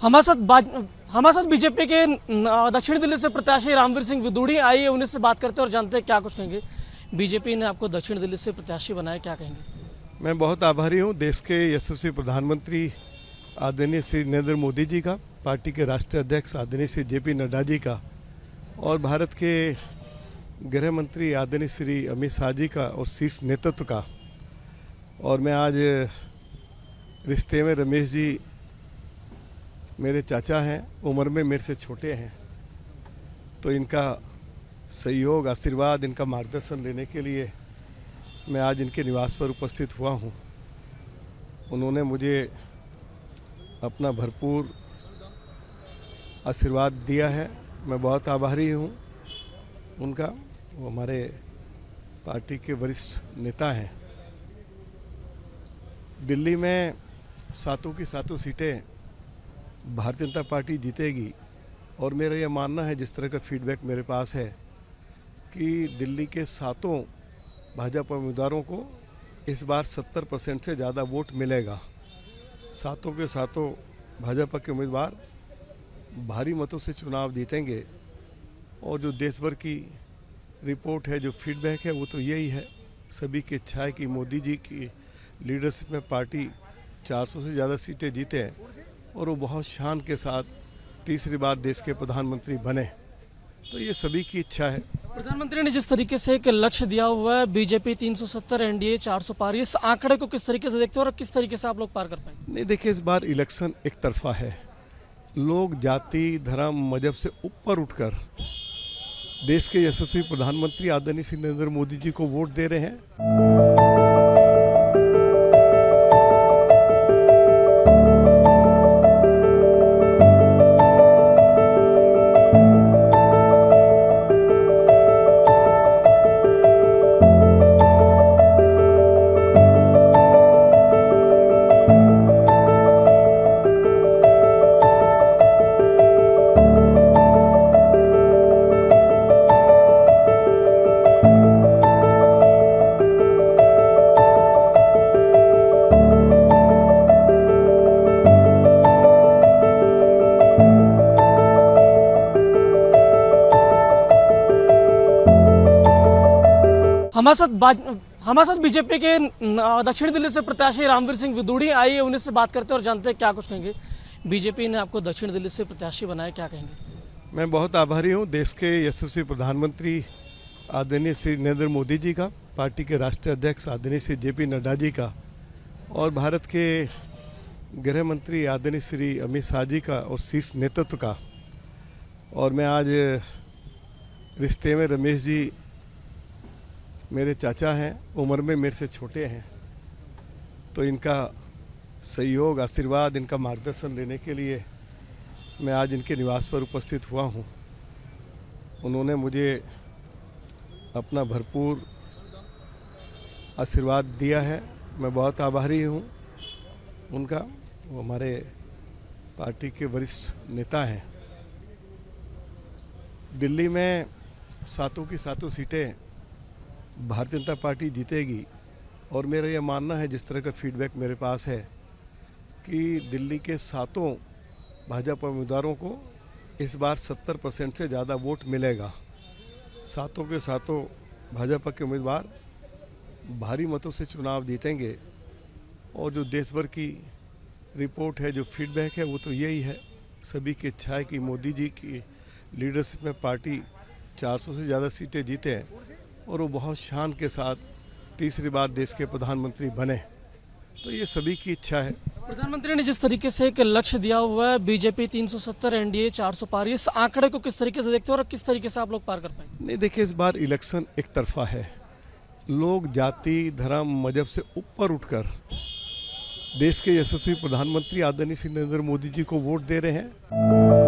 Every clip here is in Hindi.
हमारे साथ बीजेपी के दक्षिण दिल्ली से प्रत्याशी रामवीर सिंह विदुड़ी आइए उन्हीं से बात करते हैं और जानते हैं क्या कुछ कहेंगे। बीजेपी ने आपको दक्षिण दिल्ली से प्रत्याशी बनाया, क्या कहेंगे? मैं बहुत आभारी हूं देश के यशस्वी प्रधानमंत्री आदरणीय श्री नरेंद्र मोदी जी का, पार्टी के राष्ट्रीय अध्यक्ष आदरणीय श्री जेपी नड्डा जी का और भारत के गृह मंत्री आदरणीय श्री अमित शाह जी का और शीर्ष नेतृत्व का। और मैं आज रिश्ते में रमेश जी मेरे चाचा हैं, उम्र में मेरे से छोटे हैं, तो इनका सहयोग, आशीर्वाद, इनका मार्गदर्शन लेने के लिए मैं आज इनके निवास पर उपस्थित हुआ हूं। उन्होंने मुझे अपना भरपूर आशीर्वाद दिया है, मैं बहुत आभारी हूं उनका। वो हमारे पार्टी के वरिष्ठ नेता हैं। दिल्ली में सातों की सातों सीटें भारतीय जनता पार्टी जीतेगी और मेरा यह मानना है, जिस तरह का फीडबैक मेरे पास है, कि दिल्ली के सातों भाजपा उम्मीदवारों को इस बार 70% से ज़्यादा वोट मिलेगा। सातों के सातों भाजपा के उम्मीदवार भारी मतों से चुनाव जीतेंगे। और जो देश भर की रिपोर्ट है, जो फीडबैक है, वो तो यही है, सभी की इच्छा है कि मोदी जी की लीडरशिप में पार्टी 400 से ज़्यादा सीटें जीते और वो बहुत शान के साथ तीसरी बार देश के प्रधानमंत्री बने। तो ये सभी की इच्छा है। प्रधानमंत्री ने जिस तरीके से एक लक्ष्य दिया हुआ है, बीजेपी 370, एनडीए 400 पार, इस आंकड़े को किस तरीके से देखते हो और किस तरीके से आप लोग पार कर पाएंगे? नहीं, देखिए, इस बार इलेक्शन एक तरफा है। लोग जाति, धर्म, मजहब से ऊपर उठकर देश के यशस्वी प्रधानमंत्री आदरणीय श्री नरेंद्र मोदी जी को वोट दे रहे हैं। हमारे साथ बीजेपी के दक्षिण दिल्ली से प्रत्याशी रामवीर सिंह विदुड़ी आइए उन्हीं से बात करते हैं और जानते हैं क्या कुछ कहेंगे। बीजेपी ने आपको दक्षिण दिल्ली से प्रत्याशी बनाया, क्या कहेंगे? मैं बहुत आभारी हूं देश के यशस्वी प्रधानमंत्री आदरणीय श्री नरेंद्र मोदी जी का, पार्टी के राष्ट्रीय अध्यक्ष आदरणीय श्री जेपी नड्डा जी का और भारत के गृह मंत्री आदरणीय श्री अमित शाह जी का और शीर्ष नेतृत्व का। और मैं आज रिश्ते में रमेश जी मेरे चाचा हैं, उम्र में मेरे से छोटे हैं, तो इनका सहयोग, आशीर्वाद, इनका मार्गदर्शन लेने के लिए मैं आज इनके निवास पर उपस्थित हुआ हूं। उन्होंने मुझे अपना भरपूर आशीर्वाद दिया है, मैं बहुत आभारी हूं उनका। वो हमारे पार्टी के वरिष्ठ नेता हैं। दिल्ली में सातों की सातों सीटें भारतीय जनता पार्टी जीतेगी और मेरा यह मानना है, जिस तरह का फीडबैक मेरे पास है, कि दिल्ली के सातों भाजपा उम्मीदवारों को इस बार 70% से ज़्यादा वोट मिलेगा। सातों के सातों भाजपा के उम्मीदवार भारी मतों से चुनाव जीतेंगे। और जो देश भर की रिपोर्ट है, जो फीडबैक है, वो तो यही है, सभी की इच्छा है कि मोदी जी की लीडरशिप में पार्टी 400 से ज़्यादा सीटें जीते और वो बहुत शान के साथ तीसरी बार देश के प्रधानमंत्री बने। तो ये सभी की इच्छा है। प्रधानमंत्री ने जिस तरीके से एक लक्ष्य दिया हुआ है, बीजेपी 370, एनडीए 400 पार, इस आंकड़े को किस तरीके से देखते हो और किस तरीके से आप लोग पार कर पाएंगे? नहीं, देखिए, इस बार इलेक्शन एक तरफा है। लोग जाति, धर्म, मजहब से ऊपर उठकर देश के यशस्वी प्रधानमंत्री आदरणीय श्री नरेंद्र मोदी जी को वोट दे रहे हैं।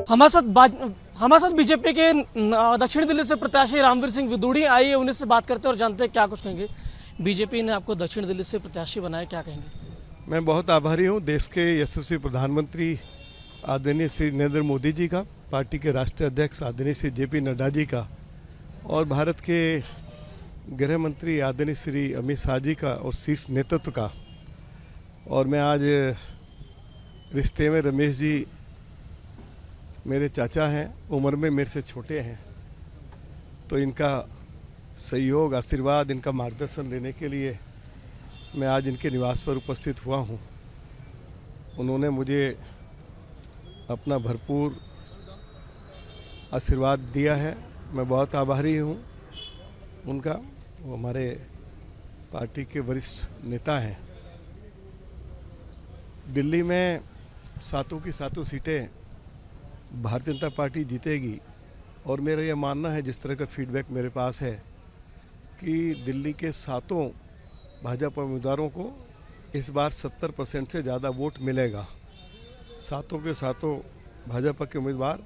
हमारे साथ बीजेपी के दक्षिण दिल्ली से प्रत्याशी रामवीर सिंह विदुड़ी आइए उन्हीं से बात करते हैं और जानते हैं क्या कुछ कहेंगे। बीजेपी ने आपको दक्षिण दिल्ली से प्रत्याशी बनाया, क्या कहेंगे? मैं बहुत आभारी हूँ देश के यशस्वी प्रधानमंत्री आदरणीय श्री नरेंद्र मोदी जी का, पार्टी के राष्ट्रीय अध्यक्ष आदरणीय श्री जेपी नड्डा जी का और भारत के गृह मंत्री आदरणीय श्री अमित शाह जी का और शीर्ष नेतृत्व का। और मैं आज रिश्ते में रमेश जी मेरे चाचा हैं, उम्र में मेरे से छोटे हैं, तो इनका सहयोग, आशीर्वाद, इनका मार्गदर्शन लेने के लिए मैं आज इनके निवास पर उपस्थित हुआ हूँ। उन्होंने मुझे अपना भरपूर आशीर्वाद दिया है, मैं बहुत आभारी हूँ उनका। वो हमारे पार्टी के वरिष्ठ नेता हैं। दिल्ली में सातों की सातों सीटें भारतीय जनता पार्टी जीतेगी और मेरा ये मानना है, जिस तरह का फीडबैक मेरे पास है, कि दिल्ली के सातों भाजपा उम्मीदवारों को इस बार 70% से ज़्यादा वोट मिलेगा। सातों के सातों भाजपा के उम्मीदवार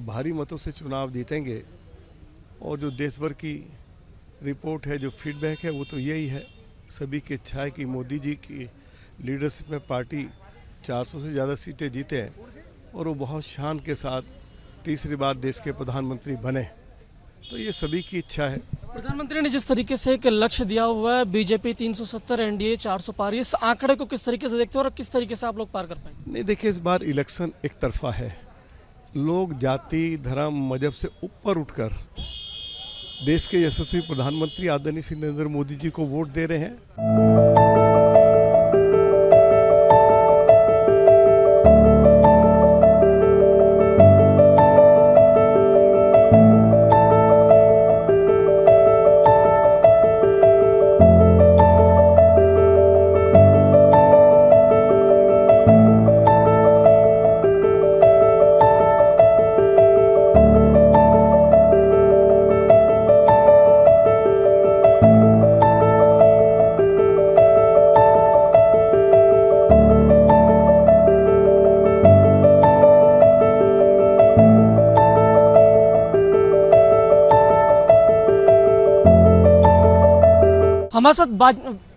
भारी मतों से चुनाव जीतेंगे। और जो देश भर की रिपोर्ट है, जो फीडबैक है, वो तो यही है, सभी की इच्छा है कि मोदी जी की लीडरशिप में पार्टी 400 से ज़्यादा सीटें जीते और वो बहुत शान के साथ तीसरी बार देश के प्रधानमंत्री बने। तो ये सभी की इच्छा है। प्रधानमंत्री ने जिस तरीके से एक लक्ष्य दिया हुआ है, बीजेपी 370, एनडीए 400 पार, इस आंकड़े को किस तरीके से देखते हो और किस तरीके से आप लोग पार कर पाएंगे? नहीं, देखिए, इस बार इलेक्शन एक तरफा है। लोग जाति, धर्म, मजहब से ऊपर उठकर देश के यशस्वी प्रधानमंत्री आदरणीय श्री नरेंद्र मोदी जी को वोट दे रहे हैं।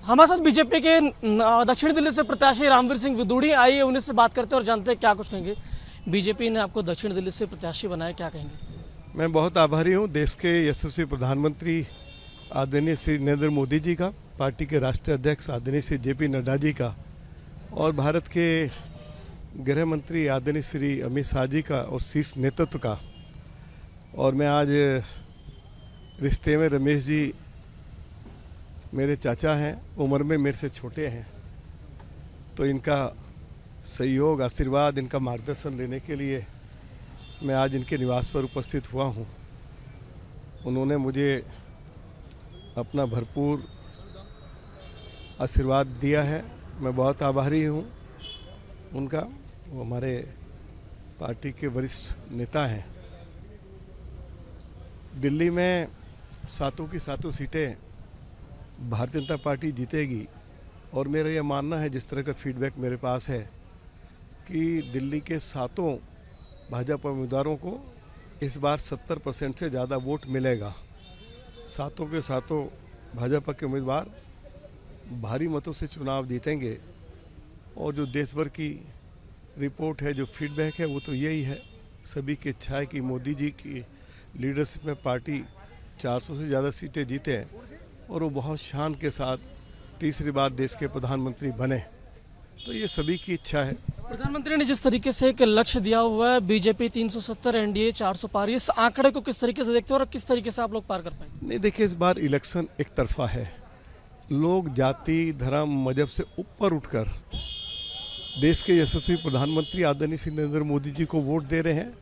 हमारे साथ बीजेपी के दक्षिण दिल्ली से प्रत्याशी रामवीर सिंह विदुड़ी आइए उन्हीं से बात करते हैं और जानते हैं क्या कुछ कहेंगे। बीजेपी ने आपको दक्षिण दिल्ली से प्रत्याशी बनाया, क्या कहेंगे? मैं बहुत आभारी हूँ देश के यशस्वी प्रधानमंत्री आदरणीय श्री नरेंद्र मोदी जी का, पार्टी के राष्ट्रीय अध्यक्ष आदरणीय श्री जेपी नड्डा जी का और भारत के गृह मंत्री आदरणीय श्री अमित शाह जी का और शीर्ष नेतृत्व का। और मैं आज रिश्ते में रमेश जी मेरे चाचा हैं, उम्र में मेरे से छोटे हैं, तो इनका सहयोग, आशीर्वाद, इनका मार्गदर्शन लेने के लिए मैं आज इनके निवास पर उपस्थित हुआ हूँ। उन्होंने मुझे अपना भरपूर आशीर्वाद दिया है, मैं बहुत आभारी हूँ उनका। वो हमारे पार्टी के वरिष्ठ नेता हैं। दिल्ली में सातों की सातों सीटें भारतीय जनता पार्टी जीतेगी और मेरा ये मानना है, जिस तरह का फीडबैक मेरे पास है, कि दिल्ली के सातों भाजपा उम्मीदवारों को इस बार 70% से ज़्यादा वोट मिलेगा। सातों के सातों भाजपा के उम्मीदवार भारी मतों से चुनाव जीतेंगे। और जो देश भर की रिपोर्ट है, जो फीडबैक है, वो तो यही है, सभी की इच्छा है कि मोदी जी की लीडरशिप में पार्टी 400 से ज़्यादा सीटें जीते और वो बहुत शान के साथ तीसरी बार देश के प्रधानमंत्री बने। तो ये सभी की इच्छा है। प्रधानमंत्री ने जिस तरीके से एक लक्ष्य दिया हुआ है, बीजेपी 370, एनडीए 400 पार, इस आंकड़े को किस तरीके से देखते हो और किस तरीके से आप लोग पार कर पाएंगे? नहीं, देखिए, इस बार इलेक्शन एक तरफा है। लोग जाति, धर्म, मजहब से ऊपर उठकर देश के यशस्वी प्रधानमंत्री आदरणीय श्री नरेंद्र मोदी जी को वोट दे रहे हैं।